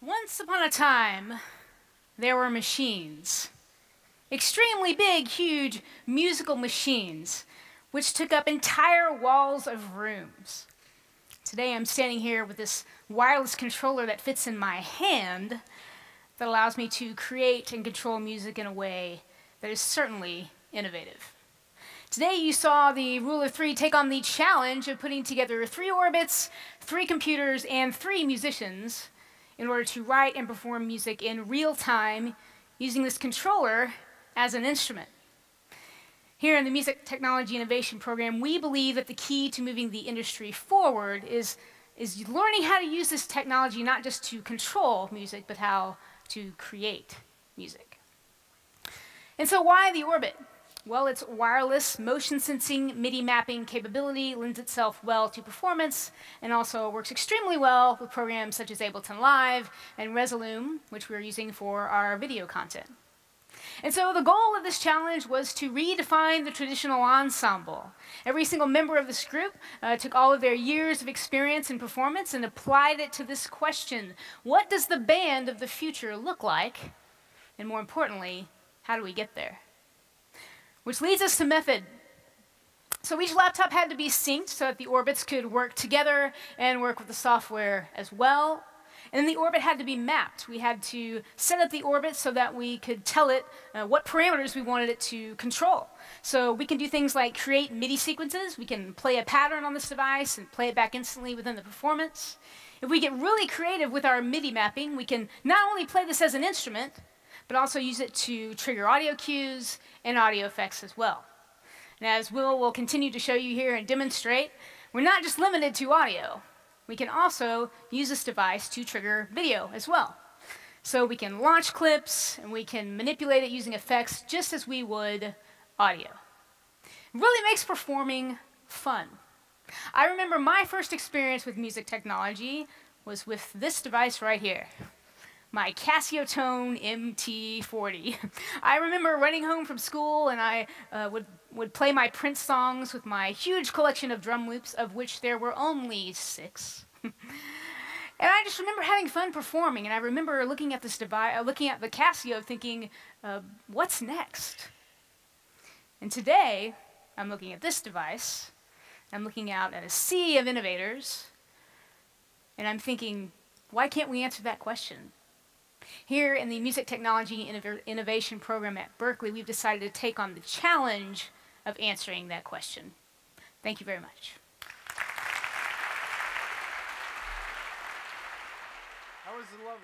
Once upon a time, there were machines. Extremely big, huge musical machines, which took up entire walls of rooms. Today I'm standing here with this wireless controller that fits in my hand that allows me to create and control music in a way that is certainly innovative. Today you saw the Ruler 3 take on the challenge of putting together 3 orbits, 3 computers, and 3 musicians in order to write and perform music in real time using this controller as an instrument. Here in the Music Technology Innovation Program, we believe that the key to moving the industry forward is learning how to use this technology not just to control music, but how to create music. And so why the Orbit? Well, its wireless motion sensing MIDI mapping capability lends itself well to performance and also works extremely well with programs such as Ableton Live and Resolume, which we're using for our video content. And so the goal of this challenge was to redefine the traditional ensemble. Every single member of this group took all of their years of experience and performance and applied it to this question: what does the band of the future look like? And more importantly, how do we get there? Which leads us to method. So each laptop had to be synced so that the orbits could work together and work with the software as well. And then the orbit had to be mapped. We had to set up the orbit so that we could tell it what parameters we wanted it to control. So we can do things like create MIDI sequences. We can play a pattern on this device and play it back instantly within the performance. If we get really creative with our MIDI mapping, we can not only play this as an instrument, but also use it to trigger audio cues and audio effects as well. And as Will will continue to show you here and demonstrate, we're not just limited to audio. We can also use this device to trigger video as well. So we can launch clips and we can manipulate it using effects just as we would audio. It really makes performing fun. I remember my first experience with music technology was with this device right here, my Casio Tone MT40. I remember running home from school and I would play my Prince songs with my huge collection of drum loops, of which there were only 6. And I just remember having fun performing, and I remember looking at this device, looking at the Casio, thinking, what's next? And today, I'm looking at this device, I'm looking out at a sea of innovators, and I'm thinking, why can't we answer that question? Here in the Music Technology Innovation Program at Berklee, we've decided to take on the challenge of answering that question. Thank you very much. How was the love?